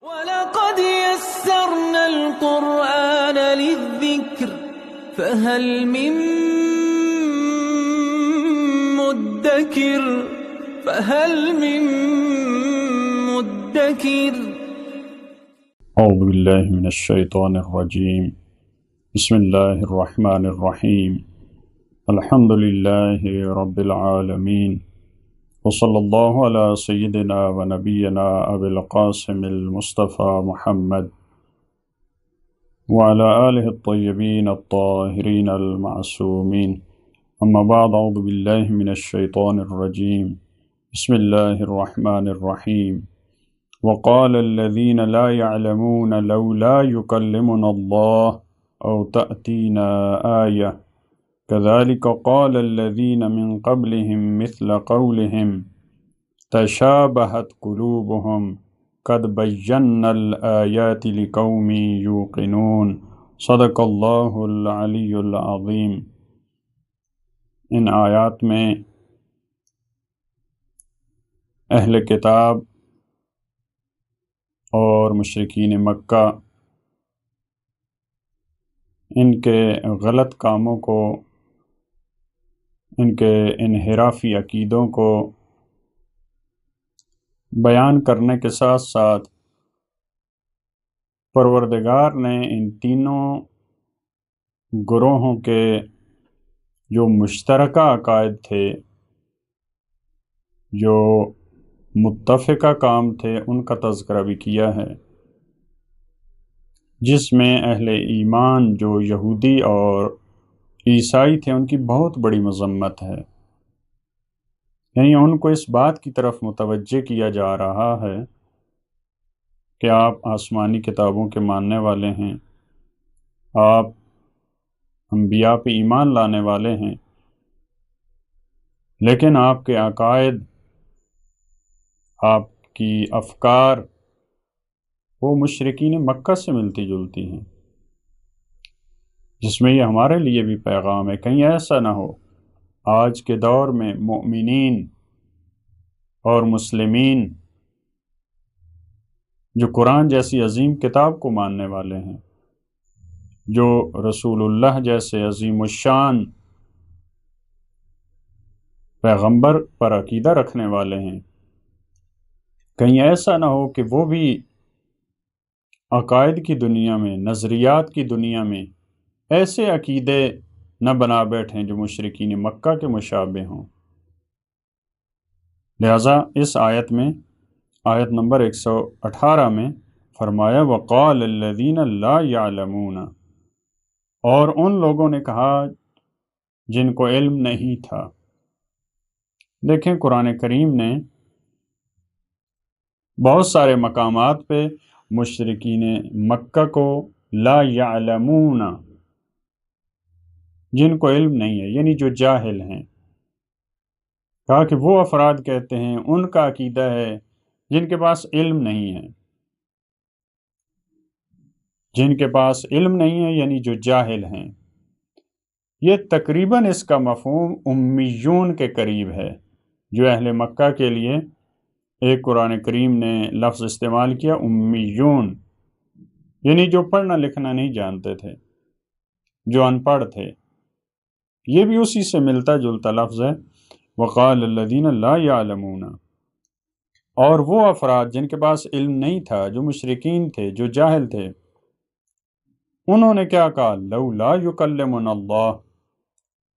وَلَقَدْ يَسَّرْنَا الْقُرْآنَ لِلذِّكْرِ فَهَلْ مِن مُّدَّكِرٍ اعوذ باللہ من الشیطان الرجیم بسم اللہ الرحمن الرحیم الحمد للہ رب العالمین وصلی اللہ علی سیدنا و نبینا ابی القاسم المصطفى محمد وعلى آلہ الطیبین الطاہرین المعصومین اما بعد اعوذ باللہ من الشیطان الرجیم بسم اللہ الرحمن الرحیم وقال الذين لا يعلمون لولا يكلمنا الله أو تأتينا آية كذلك قال الذين من قبلهم مثل قولهم تشابهت قلوبهم قد بينا الآيات لقوم يوقنون صدق الله العلي العظيم۔ ان آیات میں اہل کتاب اور مشرکین مکہ ان کے غلط کاموں کو، ان کے انحرافی عقیدوں کو بیان کرنے کے ساتھ ساتھ پروردگار نے ان تینوں گروہوں کے جو مشترکہ عقائد تھے، جو متفقہ کام تھے، ان کا تذکرہ بھی کیا ہے، جس میں اہل ایمان جو یہودی اور عیسائی تھے ان کی بہت بڑی مذمت ہے۔ یعنی ان کو اس بات کی طرف متوجہ کیا جا رہا ہے کہ آپ آسمانی کتابوں کے ماننے والے ہیں، آپ انبیاء پہ ایمان لانے والے ہیں، لیکن آپ کے عقائد، آپ کی افکار وہ مشرکین مکہ سے ملتی جلتی ہیں، جس میں یہ ہمارے لیے بھی پیغام ہے۔ کہیں ایسا نہ ہو آج کے دور میں مؤمنین اور مسلمین جو قرآن جیسی عظیم کتاب کو ماننے والے ہیں، جو رسول اللہ جیسے عظیم الشان پیغمبر پر عقیدہ رکھنے والے ہیں، کہیں ایسا نہ ہو کہ وہ بھی عقائد کی دنیا میں، نظریات کی دنیا میں ایسے عقیدے نہ بنا بیٹھیں جو مشرکین مکہ کے مشابہ ہوں۔ لہذا اس آیت میں، آیت نمبر 118 میں فرمایا وقال الذین لا یعلمون، اور ان لوگوں نے کہا جن کو علم نہیں تھا۔ دیکھیں قرآن کریم نے بہت سارے مقامات پہ مشرکین مکہ کو لا یعلمون، جن کو علم نہیں ہے، یعنی جو جاہل ہیں، کہا کہ وہ افراد کہتے ہیں، ان کا عقیدہ ہے جن کے پاس علم نہیں ہے۔ جن کے پاس علم نہیں ہے یعنی جو جاہل ہیں۔ یہ تقریباً اس کا مفہوم امیون کے قریب ہے، جو اہل مکہ کے لیے ایک قرآن کریم نے لفظ استعمال کیا امیون، یعنی جو پڑھنا لکھنا نہیں جانتے تھے، جو ان پڑھ تھے۔ یہ بھی اسی سے ملتا جلتا لفظ ہے وقال الذین لا یعلمون، اور وہ افراد جن کے پاس علم نہیں تھا، جو مشرکین تھے، جو جاہل تھے، انہوں نے کیا کہا لولا یکلمنا اللہ،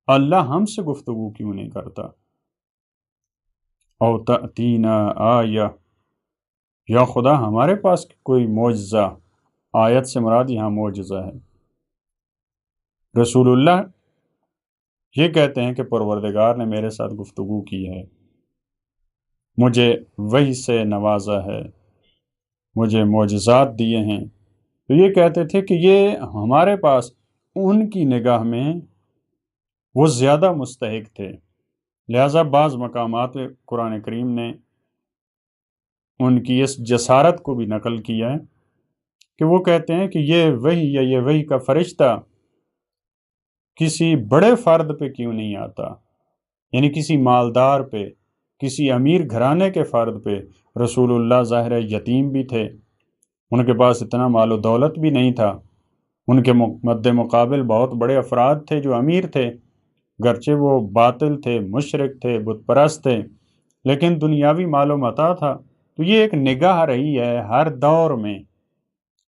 اللہ ہم سے گفتگو کیوں نہیں کرتا، او تأتینا آیہ، یا خدا ہمارے پاس کوئی معجزہ، آیت سے مراد یہاں معجزہ ہے۔ رسول اللہ یہ کہتے ہیں کہ پروردگار نے میرے ساتھ گفتگو کی ہے، مجھے وحی سے نوازا ہے، مجھے معجزات دیے ہیں، تو یہ کہتے تھے کہ یہ ہمارے پاس، ان کی نگاہ میں وہ زیادہ مستحق تھے۔ لہٰذا بعض مقامات پہ قرآن کریم نے ان کی اس جسارت کو بھی نقل کیا ہے کہ وہ کہتے ہیں کہ یہ وحی یا یہ وحی کا فرشتہ کسی بڑے فرد پہ کیوں نہیں آتا، یعنی کسی مالدار پہ، کسی امیر گھرانے کے فرد پہ۔ رسول اللہ ظاہر یتیم بھی تھے، ان کے پاس اتنا مال و دولت بھی نہیں تھا، ان کے مد مقابل بہت بڑے افراد تھے جو امیر تھے، گرچہ وہ باطل تھے، مشرک تھے، بت پرست تھے، لیکن دنیاوی مال و متاع تھا۔ تو یہ ایک نگاہ رہی ہے ہر دور میں۔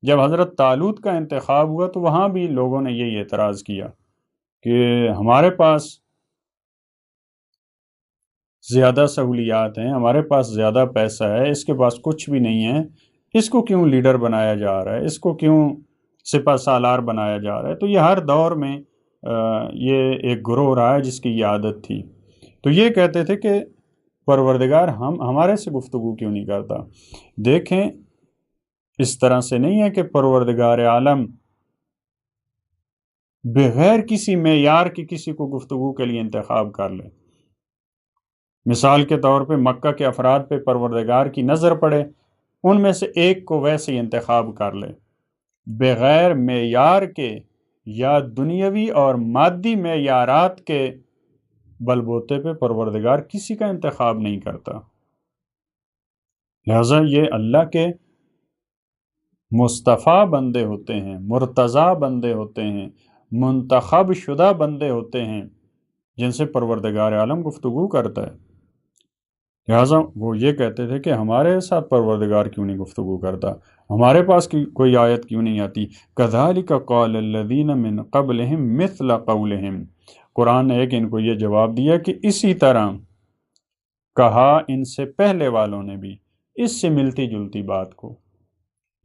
جب حضرت طالوت کا انتخاب ہوا تو وہاں بھی لوگوں نے یہی اعتراض کیا کہ ہمارے پاس زیادہ سہولیات ہیں، ہمارے پاس زیادہ پیسہ ہے، اس کے پاس کچھ بھی نہیں ہے، اس کو کیوں لیڈر بنایا جا رہا ہے، اس کو کیوں سپہ سالار بنایا جا رہا ہے۔ تو یہ ہر دور میں یہ ایک گروہ رہا ہے جس کی یہ عادت تھی۔ تو یہ کہتے تھے کہ پروردگار ہمارے سے گفتگو کیوں نہیں کرتا۔ دیکھیں، اس طرح سے نہیں ہے کہ پروردگار عالم بغیر کسی معیار کی کسی کو گفتگو کے لیے انتخاب کر لے۔ مثال کے طور پہ مکہ کے افراد پہ پروردگار کی نظر پڑے، ان میں سے ایک کو ویسے ہی انتخاب کر لے، بغیر معیار کے یا دنیاوی اور مادی معیارات کے بلبوتے پہ پروردگار کسی کا انتخاب نہیں کرتا۔ لہذا یہ اللہ کے مصطفیٰ بندے ہوتے ہیں، مرتضیٰ بندے ہوتے ہیں، منتخب شدہ بندے ہوتے ہیں جن سے پروردگار عالم گفتگو کرتا ہے۔ لہٰذا وہ یہ کہتے تھے کہ ہمارے ساتھ پروردگار کیوں نہیں گفتگو کرتا، ہمارے پاس کوئی آیت کیوں نہیں آتی۔ كَذَلِكَ قَالَ الَّذِينَ مِن قَبْلِهِم مِثْلَ قَوْلِهِم، قرآن نے ایک ان کو یہ جواب دیا کہ اسی طرح کہا ان سے پہلے والوں نے بھی اس سے ملتی جلتی بات کو،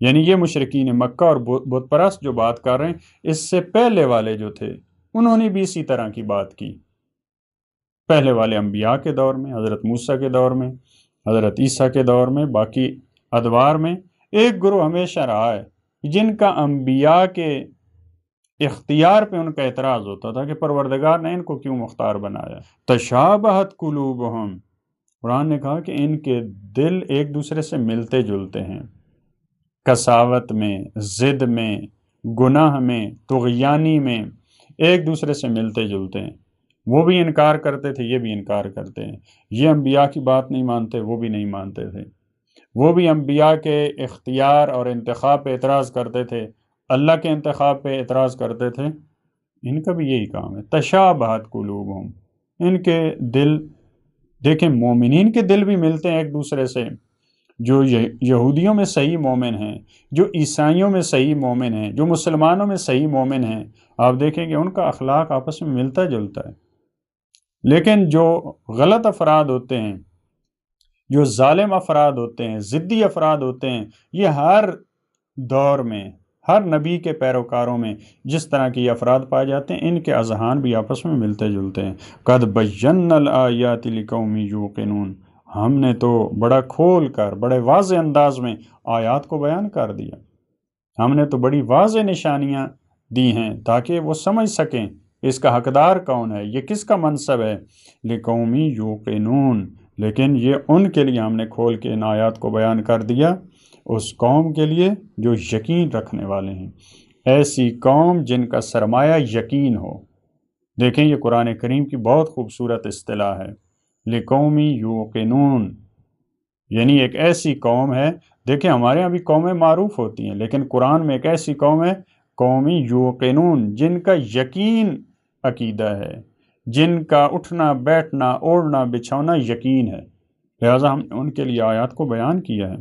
یعنی یہ مشرکین مکہ اور بت پرست جو بات کر رہے ہیں، اس سے پہلے والے جو تھے انہوں نے بھی اسی طرح کی بات کی۔ پہلے والے انبیاء کے دور میں، حضرت موسیٰ کے دور میں، حضرت عیسیٰ کے دور میں، باقی ادوار میں ایک گروہ ہمیشہ رہا ہے جن کا انبیاء کے اختیار پہ ان کا اعتراض ہوتا تھا کہ پروردگار نے ان کو کیوں مختار بنایا۔ تشابہت قلوبہم، قرآن نے کہا کہ ان کے دل ایک دوسرے سے ملتے جلتے ہیں، کساوت میں، ضد میں، گناہ میں، طغیانی میں ایک دوسرے سے ملتے جلتے ہیں۔ وہ بھی انکار کرتے تھے، یہ بھی انکار کرتے ہیں، یہ انبیاء کی بات نہیں مانتے، وہ بھی نہیں مانتے تھے، وہ بھی انبیاء کے اختیار اور انتخاب پہ اعتراض کرتے تھے، اللہ کے انتخاب پہ اعتراض کرتے تھے۔ ان کا بھی یہی کام ہے، تشابہت قلوبہم، ان کے دل، دیکھیں مومنین کے دل بھی ملتے ہیں ایک دوسرے سے، جو یہودیوں میں صحیح مومن ہیں، جو عیسائیوں میں صحیح مومن ہیں، جو مسلمانوں میں صحیح مومن ہیں، آپ دیکھیں کہ ان کا اخلاق آپس میں ملتا جلتا ہے۔ لیکن جو غلط افراد ہوتے ہیں، جو ظالم افراد ہوتے ہیں، ضدی افراد ہوتے ہیں، یہ ہر دور میں، ہر نبی کے پیروکاروں میں جس طرح کے یہ افراد پائے جاتے ہیں، ان کے اذہان بھی آپس میں ملتے جلتے ہیں۔ قَدْ بَيَّنَّا الْآيَاتِ لِقَوْمٍ يُوقِنُونَ، ہم نے تو بڑا کھول کر، بڑے واضح انداز میں آیات کو بیان کر دیا، ہم نے تو بڑی واضح نشانیاں دی ہیں تاکہ وہ سمجھ سکیں اس کا حقدار کون ہے، یہ کس کا منصب ہے۔ لِقَوْمٍ يُوقِنُونَ، لیکن یہ ان کے لیے ہم نے کھول کے ان آیات کو بیان کر دیا، اس قوم کے لیے جو یقین رکھنے والے ہیں، ایسی قوم جن کا سرمایہ یقین ہو۔ دیکھیں یہ قرآن کریم کی بہت خوبصورت اصطلاح ہے، لِقَوْمٍ يُوقِنُونَ، یعنی ایک ایسی قوم ہے۔ دیکھیں ہمارے یہاں بھی قومیں معروف ہوتی ہیں، لیکن قرآن میں ایک ایسی قوم ہے، قوم یوقنون، جن کا یقین عقیدہ ہے، جن کا اٹھنا بیٹھنا اوڑھنا بچھونا یقین ہے، لہٰذا ہم نے ان کے لیے آیات کو بیان کیا ہے۔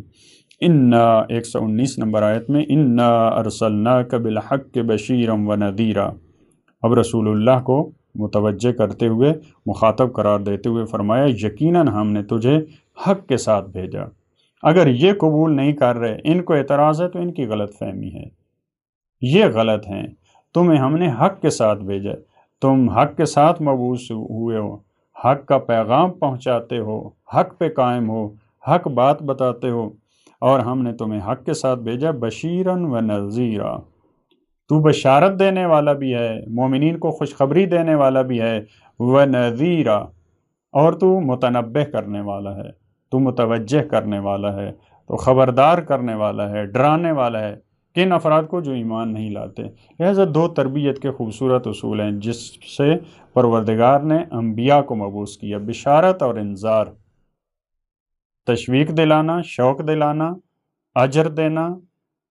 119 نمبر آیت میں اِنَّا أَرْسَلْنَاكَ بِالْحَقِّ بَشِيرًا وَنَذِيرًا، اب رسول اللہ کو متوجہ کرتے ہوئے، مخاطب قرار دیتے ہوئے فرمایا یقیناً ہم نے تجھے حق کے ساتھ بھیجا۔ اگر یہ قبول نہیں کر رہے، ان کو اعتراض ہے، تو ان کی غلط فہمی ہے، یہ غلط ہیں، تمہیں ہم نے حق کے ساتھ بھیجا، تم حق کے ساتھ مبعوث ہوئے ہو، حق کا پیغام پہنچاتے ہو، حق پہ قائم ہو، حق بات بتاتے ہو، اور ہم نے تمہیں حق کے ساتھ بھیجا بشیراً و نذیرا، تو بشارت دینے والا بھی ہے، مومنین کو خوشخبری دینے والا بھی ہے، و نذیرا، اور تو متنبہ کرنے والا ہے، تو متوجہ کرنے والا ہے، تو خبردار کرنے والا ہے، ڈرانے والا ہے کن افراد کو جو ایمان نہیں لاتے۔ لہذا دو تربیت کے خوبصورت اصول ہیں جس سے پروردگار نے انبیاء کو مبعوث کیا، بشارت اور انذار، تشویق دلانا، شوق دلانا، اجر دینا،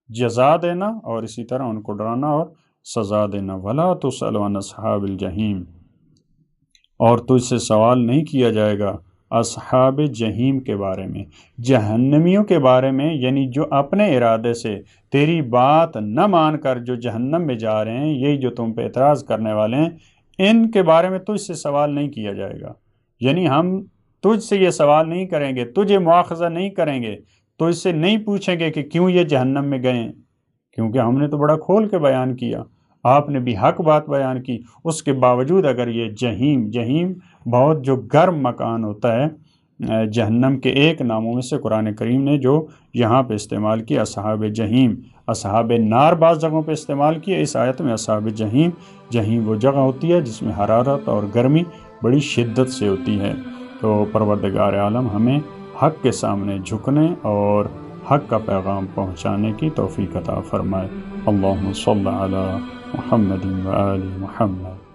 جزا دینا اور اسی طرح ان کو ڈرانا اور سزا دینا۔ وَلَا تُسْأَلُ عَنْ أَصْحَابِ الْجَحِيمِ، اور تجھ سے سوال نہیں کیا جائے گا اصحاب جہیم کے بارے میں، جہنمیوں کے بارے میں، یعنی جو اپنے ارادے سے تیری بات نہ مان کر جو جہنم میں جا رہے ہیں، یہی جو تم پہ اعتراض کرنے والے ہیں، ان کے بارے میں تجھ سے سوال نہیں کیا جائے گا۔ یعنی ہم تجھ سے یہ سوال نہیں کریں گے، تجھے مواخذہ نہیں کریں گے، تجھ سے نہیں پوچھیں گے کہ کیوں یہ جہنم میں گئے، کیونکہ ہم نے تو بڑا کھول کے بیان کیا، آپ نے بھی حق بات بیان کی۔ اس کے باوجود اگر یہ جہیم بہت جو گرم مکان ہوتا ہے، جہنم کے ایک ناموں میں سے قرآن کریم نے جو یہاں پہ استعمال کیا اصحاب جہیم، اصحاب نار بعض جگہوں پہ استعمال کیا، اس آیت میں اصحاب جہیم وہ جگہ ہوتی ہے جس میں حرارت اور گرمی بڑی شدت سے ہوتی ہے۔ تو پروردگار عالم ہمیں حق کے سامنے جھکنے اور حق کا پیغام پہنچانے کی توفیق عطا فرمائے۔ اللہم صلی علی محمد و آل محمد۔